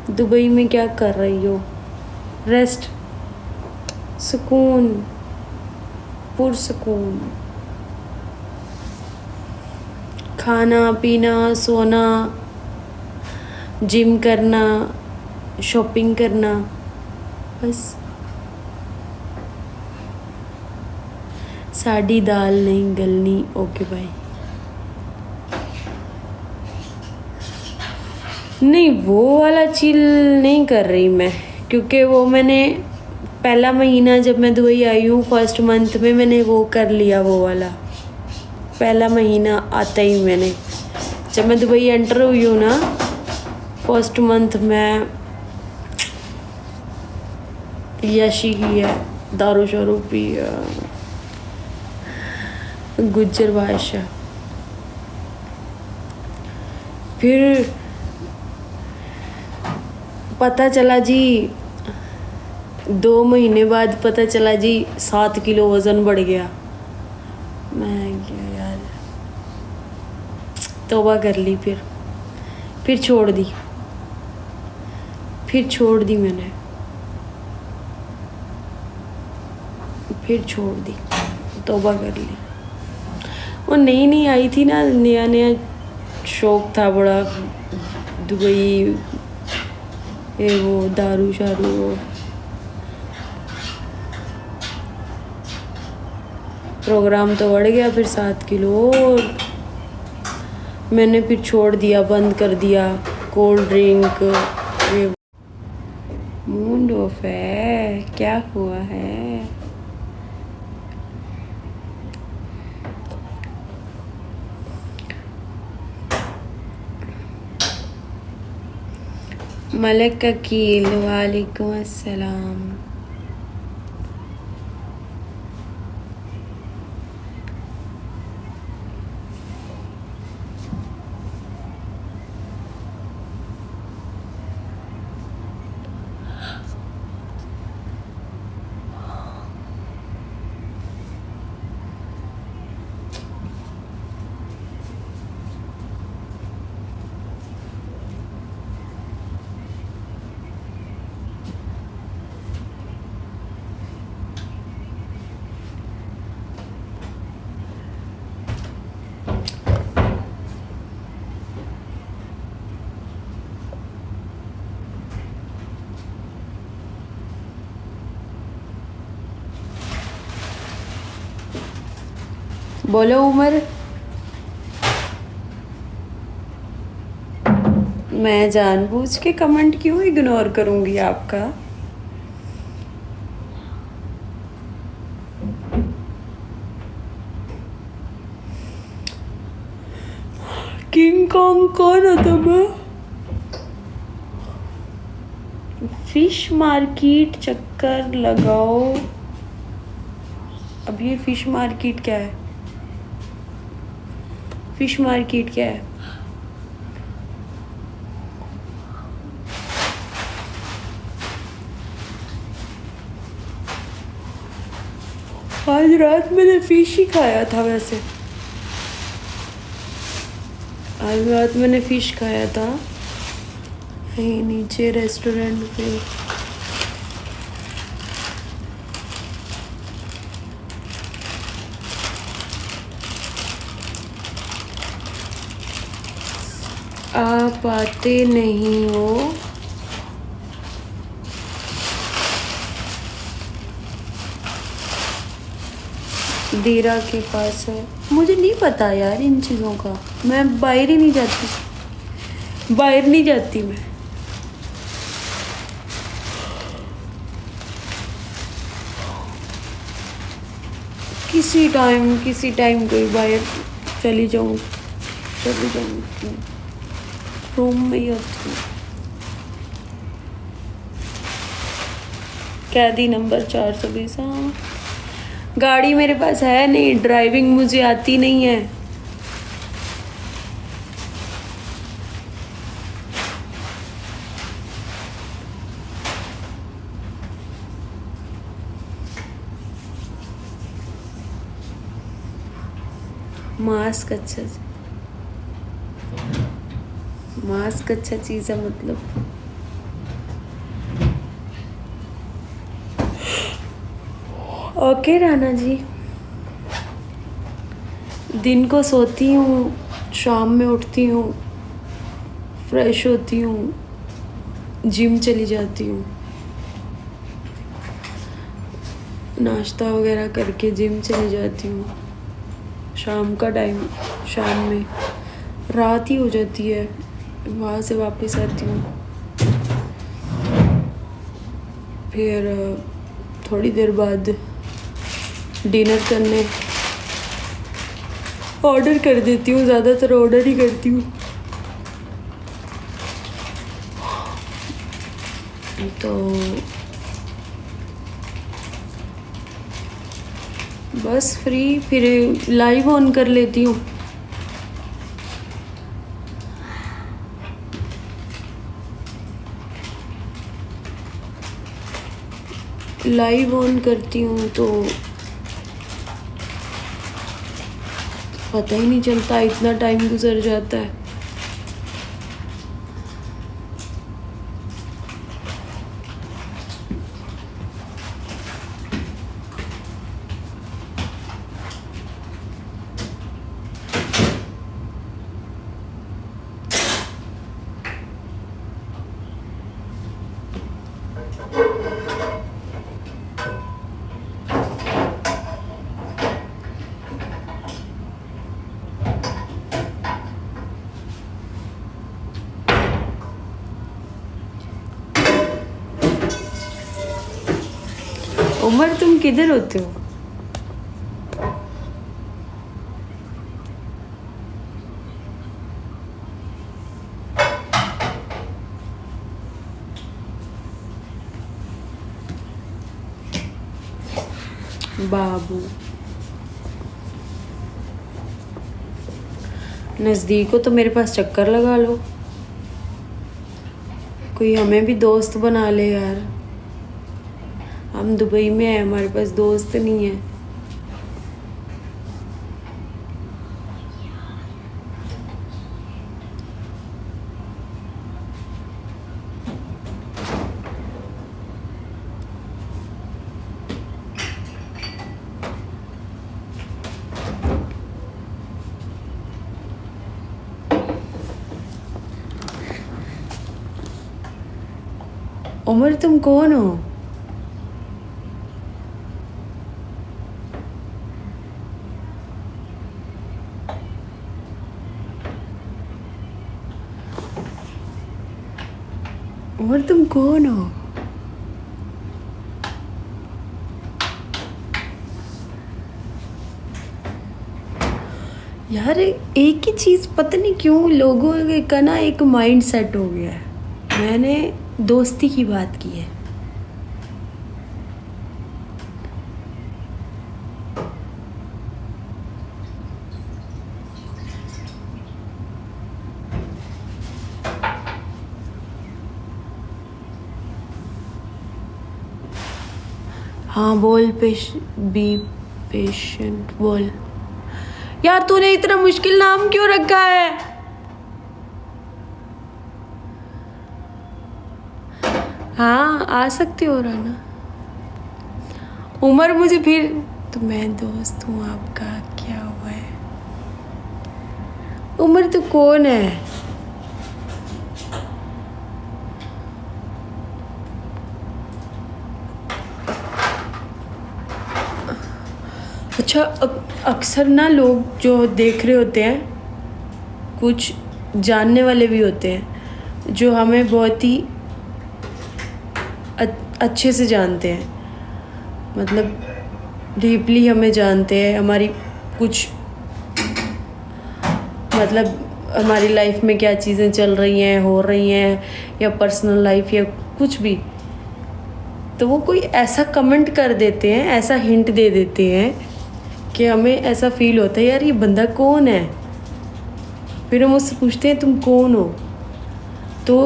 Dubai में क्या कर रही हो? रेस्ट, सुकून, पुरसुकून, खाना पीना, सोना, जिम करना, शॉपिंग करना, बस। साड़ी दाल नहीं गलनी। Okay bye. नहीं, वो वाला चिल नहीं कर रही मैं, क्योंकि वो मैंने पहला महीना जब मैं दुबई आई हूँ, फर्स्ट मंथ में मैंने वो कर लिया। वो वाला पहला महीना आता ही मैंने, जब मैं दुबई एंटर हुई हूँ ना, फर्स्ट मंथ में यशी की है, दारू शारू पी, गुज्जर बादशाह। फिर पता चला जी, 2 महीने बाद पता चला जी 7 किलो वज़न बढ़ गया। मैं क्या यार, तौबा कर ली। फिर छोड़ दी, मैंने फिर छोड़ दी, तौबा कर ली। वो नई आई थी ना, नया शौक था बड़ा, दुबई, ये वो दारू शारू, वो प्रोग्राम तो बढ़ गया। फिर 7 किलो और मैंने फिर छोड़ दिया, बंद कर दिया कोल्ड ड्रिंक। ये मूड ऑफ है, क्या हुआ है? मलक अकील, वालेकुम अस्सलाम। बोलो उमर। मैं जानबूझ के कमेंट क्यों इग्नोर करूंगी आपका? किंग कॉन्ग कौन होता मैं? फिश मार्केट चक्कर लगाओ। अब ये फिश मार्केट क्या है? फिश मार्केट क्या है? आज रात मैंने फिश ही खाया था। वैसे आज रात मैंने फिश खाया था यहीं नीचे रेस्टोरेंट पे। आप आते नहीं हो? दीरा के पास है। मुझे नहीं पता यार इन चीज़ों का, मैं बाहर ही नहीं जाती, मैं। किसी टाइम कोई बाहर चली जाऊँ, रूम में ही होती हूँ। कैदी नंबर 420। हाँ, गाड़ी मेरे पास है नहीं, ड्राइविंग मुझे आती नहीं है। मास्क अच्छा चीज़ है, मतलब ओके राना जी, दिन को सोती हूँ, शाम में उठती हूँ, फ्रेश होती हूँ, जिम चली जाती हूँ, नाश्ता वगैरह करके जिम चली जाती हूँ। शाम का टाइम, शाम में रात ही हो जाती है, वहाँ से वापस आती हूँ। फिर थोड़ी देर बाद डिनर करने ऑर्डर कर देती हूँ, ज़्यादातर ऑर्डर ही करती हूँ। तो बस फ्री, फिर लाइव ऑन कर लेती हूँ। लाइव ऑन करती हूँ तो पता ही नहीं चलता, इतना टाइम गुजर जाता है। उमर, तुम किधर होते हो? बाबू, नज़दीक हो तो मेरे पास चक्कर लगा लो, कोई हमें भी दोस्त बना ले यार। हम दुबई में हैं, हमारे पास दोस्त नहीं है। उमर, तुम कौन हो? उमर, तुम कौन हो? यार एक ही चीज़, पता नहीं क्यों लोगों का ना एक माइंड सेट हो गया है। मैंने दोस्ती की बात की है। हाँ बोल, बी पेशेंट बोल। यार तूने इतना मुश्किल नाम क्यों रखा है? हाँ आ सकती हो राना। उमर, मुझे फिर तो मैं दोस्त हूँ आपका, क्या हुआ है? उमर, तू कौन है? अच्छा, अक्सर ना लोग जो देख रहे होते हैं, कुछ जानने वाले भी होते हैं जो हमें बहुत ही अच्छे से जानते हैं, मतलब डीपली हमें जानते हैं, हमारी कुछ मतलब हमारी लाइफ में क्या चीज़ें चल रही हैं, हो रही हैं, या पर्सनल लाइफ या कुछ भी। तो वो कोई ऐसा कमेंट कर देते हैं, ऐसा हिंट दे देते हैं कि हमें ऐसा फील होता है यार ये बंदा कौन है। फिर हम उससे पूछते हैं तुम कौन हो, तो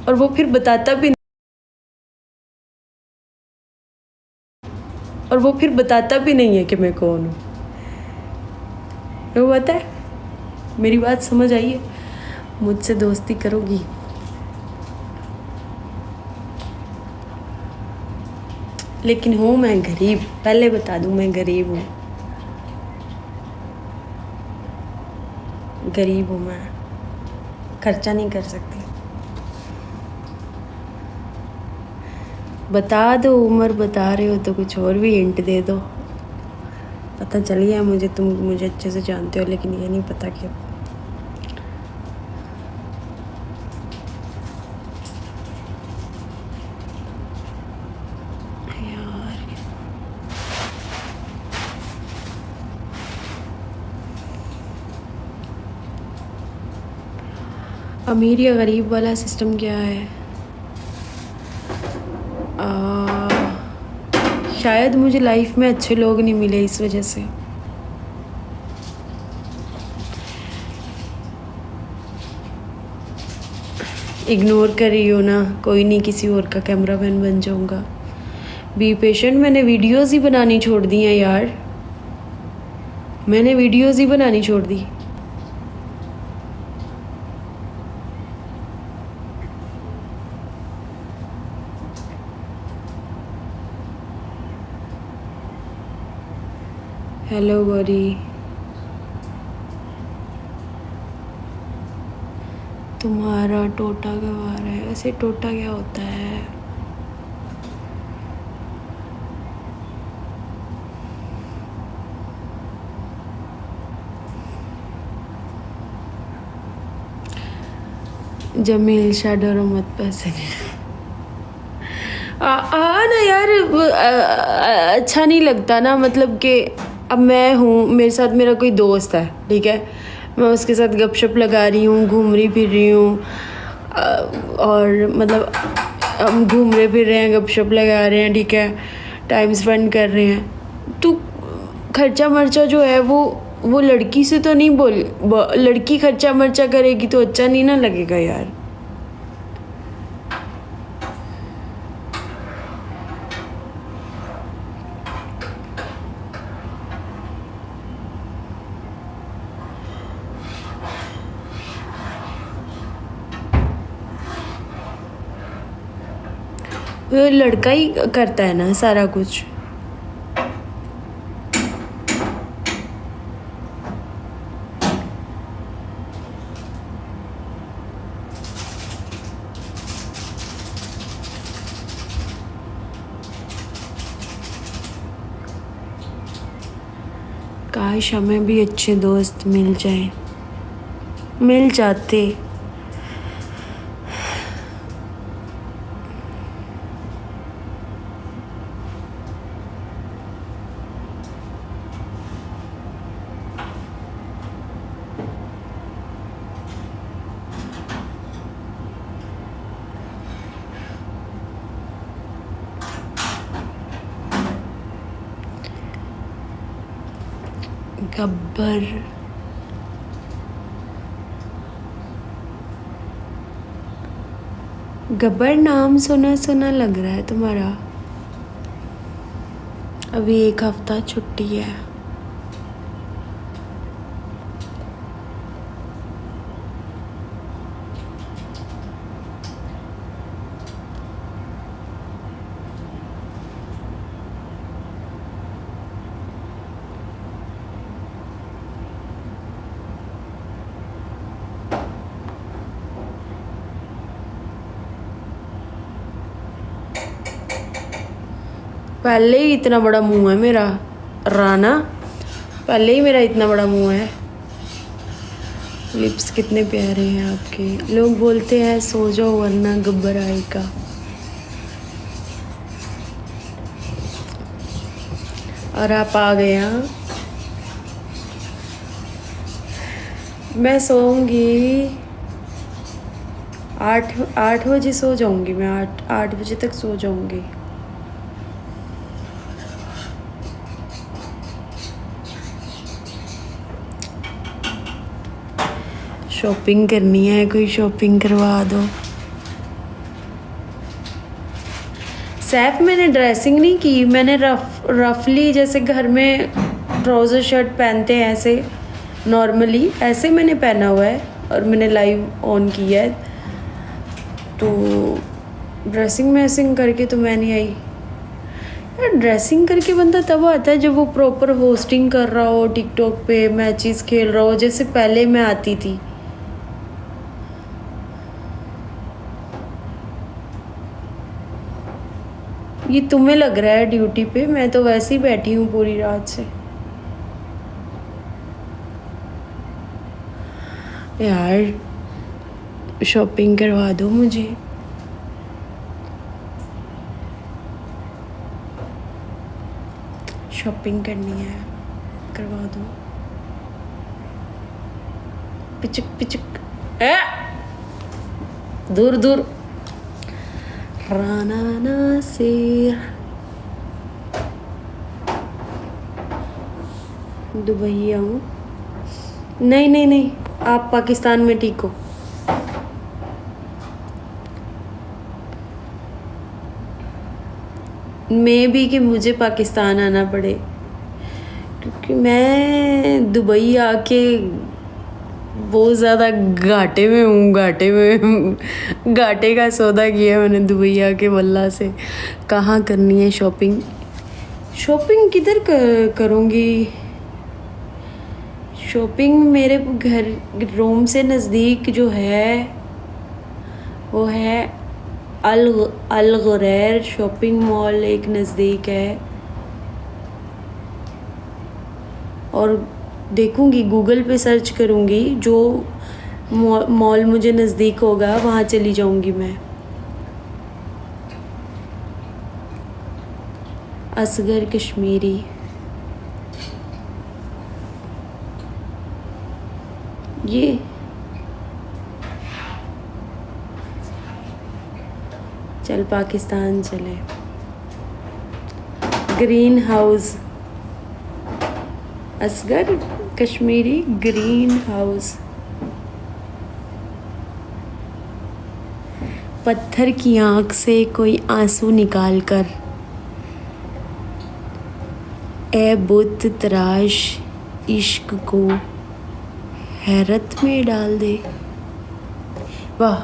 और वो फिर बताता भी नहीं है कि मैं कौन हूँ। वो पता है, मेरी बात समझ आई है? मुझसे दोस्ती करोगी? लेकिन हूँ मैं गरीब, पहले बता दूँ मैं गरीब हूँ, गरीब हूँ मैं, खर्चा नहीं कर सकती। बता दो, उम्र बता रहे हो तो कुछ और भी हिंट दे दो। पता चल गया मुझे, तुम मुझे अच्छे से जानते हो, लेकिन ये नहीं पता कि यार अमीर या गरीब वाला सिस्टम क्या है? शायद मुझे लाइफ में अच्छे लोग नहीं मिले, इस वजह से। इग्नोर कर रही हो ना, कोई नहीं, किसी और का कैमरामैन बन जाऊंगा। Be patient. मैंने वीडियोस ही बनानी छोड़ दी हैं यार, मैंने वीडियोस ही बनानी छोड़ दी। हेलो गौरी, तुम्हारा टोटा गवार है। वैसे टोटा क्या होता है? जमील शाह, डरो मत, पैसे नहीं। ना यार, अच्छा नहीं लगता ना, मतलब कि अब मैं हूँ, मेरे साथ मेरा कोई दोस्त है, ठीक है, मैं उसके साथ गपशप लगा रही हूँ, घूम रही फिर रही हूँ, और मतलब हम घूम रहे फिर रहे हैं, गपशप लगा रहे हैं, ठीक है, टाइम स्पेंड कर रहे हैं, तो खर्चा मर्चा जो है वो लड़की से तो नहीं लड़की खर्चा मर्चा करेगी तो अच्छा नहीं ना लगेगा यार। वो लड़का ही करता है ना सारा कुछ। काश हमें भी अच्छे दोस्त मिल जाते। गब्बर, गब्बर नाम सुना सुना लग रहा है तुम्हारा। अभी 1 हफ्ता छुट्टी है। पहले ही इतना बड़ा मुंह है मेरा राना, पहले ही मेरा इतना बड़ा मुंह है। लिप्स कितने प्यारे हैं आपके। लोग बोलते हैं सो जाओ वरना गब्बर आएगा। और आप आ गए। हाँ, मैं सोऊंगी 8 बजे सो जाऊंगी मैं। 8 बजे तक सो जाऊंगी। शॉपिंग करनी है, कोई शॉपिंग करवा दो। सैफ, मैंने ड्रेसिंग नहीं की, मैंने रफली जैसे घर में ट्राउज़र शर्ट पहनते हैं ऐसे नॉर्मली, ऐसे मैंने पहना हुआ है और मैंने लाइव ऑन किया है। तो ड्रेसिंग मैसिंग करके तो मैं नहीं आई। ड्रेसिंग करके बंदा तब आता है जब वो प्रॉपर होस्टिंग कर रहा हो, टिकटॉक पे मैचेस खेल रहा हो, जैसे पहले मैं आती थी। ये तुम्हें लग रहा है ड्यूटी पे, मैं तो वैसे ही बैठी हूँ पूरी रात से। यार शॉपिंग करवा दो मुझे। शॉपिंग करनी है, करवा दो। पिचक पिचक दूर दूर। राना नासिर दुबई आऊँ? नहीं नहीं नहीं, आप पाकिस्तान में ठीक हो। मैं भी कि मुझे पाकिस्तान आना पड़े, क्योंकि मैं दुबई आके बहुत ज़्यादा घाटे में हूँ। घाटे का सौदा किया मैंने दुबई आके वल्ला से। कहाँ करनी है शॉपिंग? शॉपिंग किधर करूँगी? शॉपिंग मेरे घर रोम से नज़दीक जो है वो है अल गुरैर शॉपिंग मॉल, एक नज़दीक है। और देखूँगी, गूगल पे सर्च करूँगी, जो मॉल मुझे नज़दीक होगा वहाँ चली जाऊँगी मैं। असगर कश्मीरी, ये चल पाकिस्तान चले। Green house, Asghar Kashmiri green house. पत्थर की आँख से कोई आंसू निकाल कर ए बुत तराश इश्क को हैरत में डाल दे। वाह,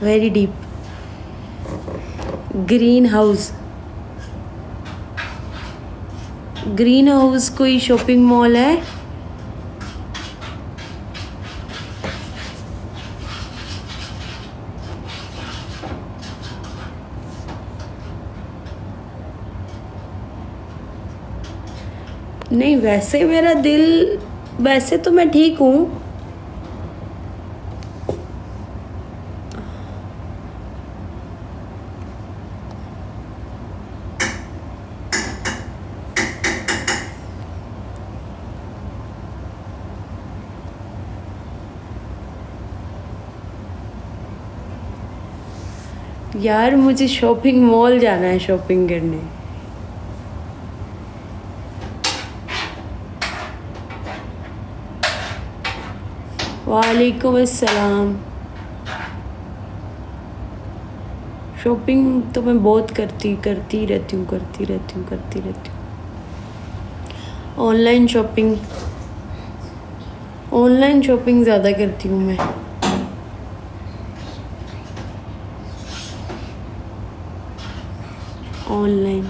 very deep. Green house, green house कोई शॉपिंग मॉल है? नहीं, वैसे मेरा दिल, वैसे तो मैं ठीक हूँ। यार मुझे शॉपिंग मॉल जाना है शॉपिंग करने। वालेकुम अस्सलाम। शॉपिंग तो मैं बहुत करती रहती हूँ। ऑनलाइन शॉपिंग ज़्यादा करती हूँ मैं। ऑनलाइन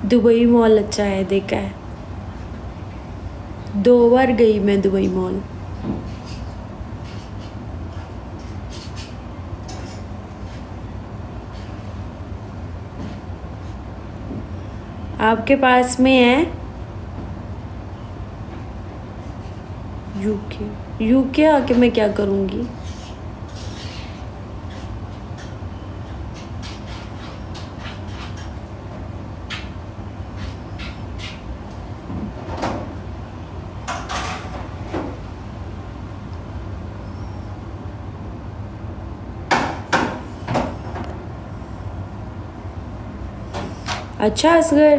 दुबई मॉल अच्छा है, देखा है, 2 बार गई मैं दुबई मॉल। आपके पास में है? यूके आके मैं क्या करूँगी? अच्छा असगर,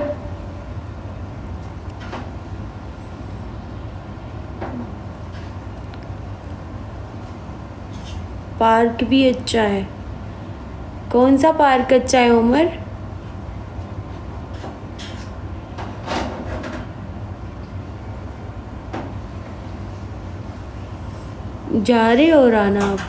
पार्क भी अच्छा है। कौन सा पार्क अच्छा है उमर? जा रहे हो राना आप?